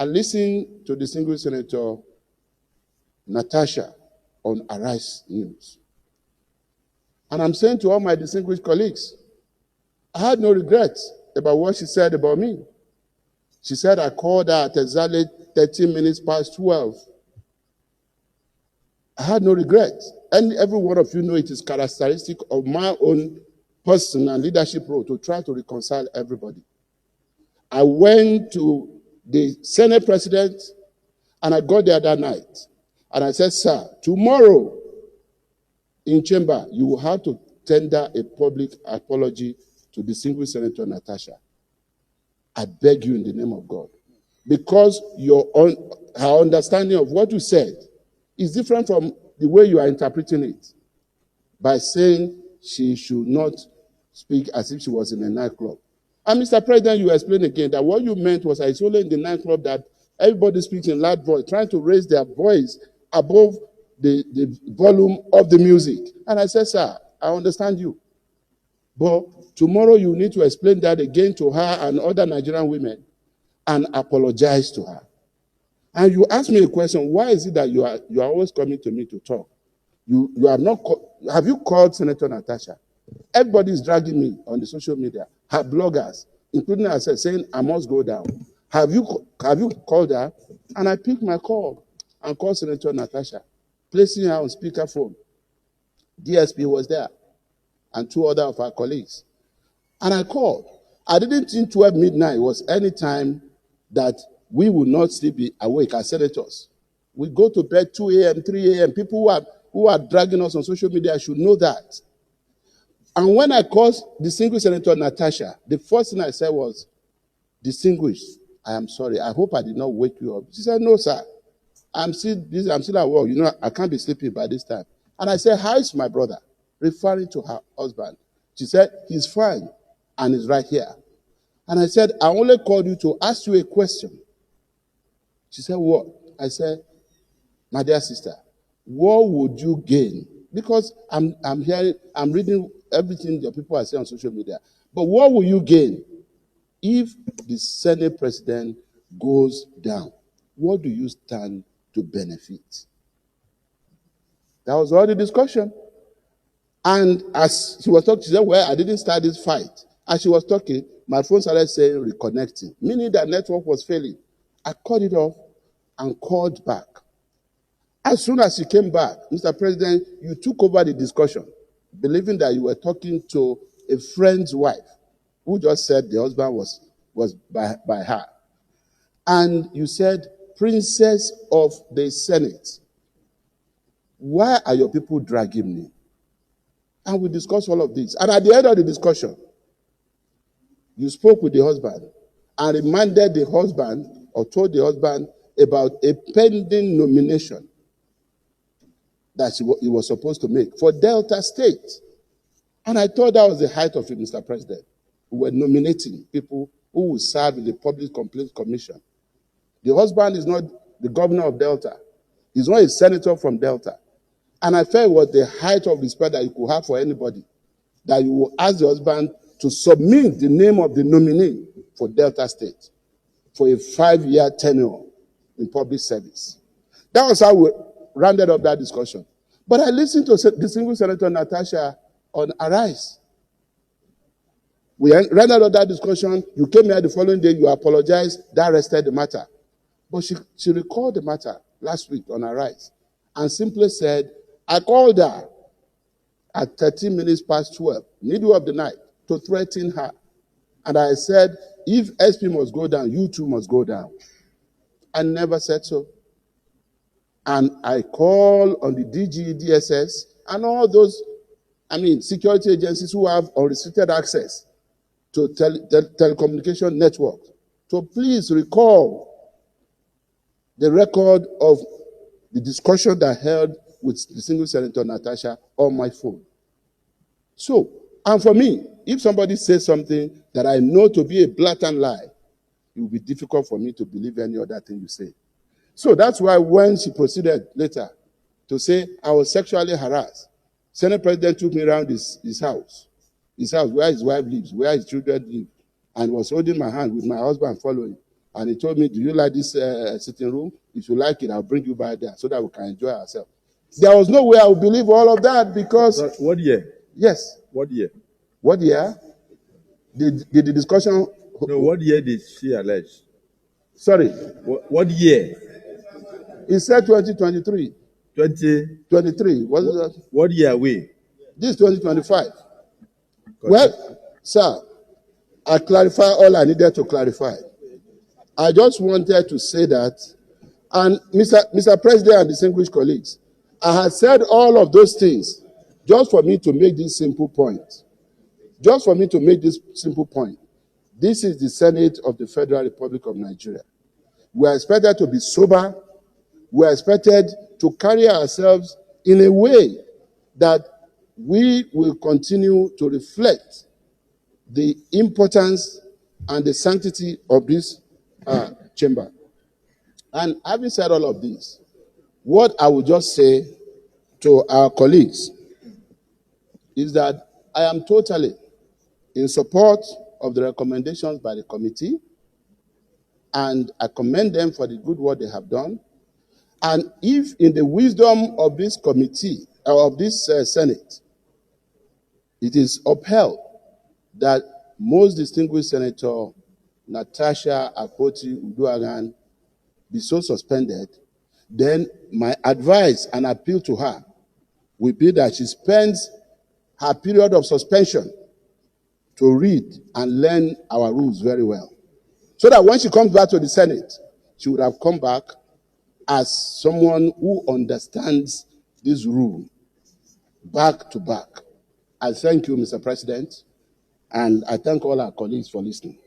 I listened to distinguished Senator Natasha on Arise News. And I'm saying to all my distinguished colleagues, I had no regrets about what she said about me. She said I called her at exactly 13 minutes past 12. I had no regrets. And every one of you know it is characteristic of my own person and leadership role to try to reconcile everybody. I went to the Senate president and I got there that night. And I said, sir, tomorrow in chamber, you will have to tender a public apology to distinguished Senator Natasha. I beg you in the name of God. Because her understanding of what you said is different from the way you are interpreting it. By saying she should not speak as if she was in a nightclub. And Mr. President, you explained again that what you meant was that it's only in the nightclub that everybody speaks in loud voice, trying to raise their voice above the volume of the music. And I said, sir, I understand you. But tomorrow you need to explain that again to her and other Nigerian women and apologize to her. And you asked me a question, why is it that you are always coming to me to talk? You have not have you called Senator Natasha? Everybody is dragging me on the social media, her bloggers, including herself, saying I must go down. Have you called her? And I picked my call and called Senator Natasha, placing her on speakerphone. DSP was there and two other of our colleagues. And I called. I didn't think 12 midnight was any time that we would not still be awake as senators. We go to bed 2 a.m., 3 a.m. People who are dragging us on social media should know that. And when I called distinguished Senator Natasha, the first thing I said was, distinguished, I am sorry. I hope I did not wake you up. She said, no, sir. I'm still at work. You know, I can't be sleeping by this time. And I said, how is my brother? Referring to her husband. She said, he's fine and he's right here. And I said, I only called you to ask you a question. She said, what? I said, my dear sister, what would you gain? Because I'm reading everything your people are saying on social media. But what will you gain if the Senate president goes down? What do you stand to benefit? That was all the discussion. And as she was talking, she said, well, I didn't start this fight. As she was talking, my phone started saying reconnecting, meaning that network was failing. I cut it off and called back. As soon as she came back, Mr. President, you took over the discussion, believing that you were talking to a friend's wife who just said the husband was by her. And you said, Princess of the Senate, why are your people dragging me? And we discussed all of this. And at the end of the discussion, you spoke with the husband and reminded the husband or told the husband about a pending nomination that he was supposed to make for Delta State. And I thought that was the height of it, Mr. President. We were nominating people who will serve in the Public Complaints Commission. The husband is not the governor of Delta. He's not a senator from Delta. And I felt it was the height of respect that you could have for anybody, that you will ask the husband to submit the name of the nominee for Delta State for a 5-year tenure in public service. That was how we rounded up that discussion. But I listened to distinguished Senator Natasha on Arise. We rounded up that discussion. You came here the following day, you apologized, that rested the matter. But she recalled the matter last week on Arise and simply said, I called her at 13 minutes past 12, middle of the night, to threaten her. And I said, if SP must go down, you too must go down. I never said so. And I call on the DG, DSS, and all those, security agencies who have unrestricted access to telecommunication networks to please recall the record of the discussion that I held with distinguished Senator Natasha on my phone. So, and for me, if somebody says something that I know to be a blatant lie, it will be difficult for me to believe any other thing you say. So that's why when she proceeded later to say I was sexually harassed, Senate President took me around his house where his wife lives, where his children live, and was holding my hand with my husband following. And he told me, do you like this sitting room? If you like it, I'll bring you by there so that we can enjoy ourselves. There was no way I would believe all of that because... So what year? Yes. What year? What year? Did the discussion... No, what year did she allege? Sorry? What year? He said 2023. 2023. What year are we? This is 2025. Well, sir, I clarified all I needed to clarify. I just wanted to say that, and Mr. President and distinguished colleagues, I had said all of those things just for me to make this simple point. Just for me to make this simple point. This is the Senate of the Federal Republic of Nigeria. We are expected to be sober. We are expected to carry ourselves in a way that we will continue to reflect the importance and the sanctity of this chamber. And having said all of this, what I would just say to our colleagues is that I am totally in support of the recommendations by the committee, and I commend them for the good work they have done. And if in the wisdom of this committee, or of this Senate, it is upheld that most distinguished Senator Natasha Akpoti-Uduaghan be so suspended, then my advice and appeal to her will be that she spends her period of suspension to read and learn our rules very well. So that when she comes back to the Senate, she would have come back as someone who understands this rule back to back. I thank you, Mr. President, and I thank all our colleagues for listening.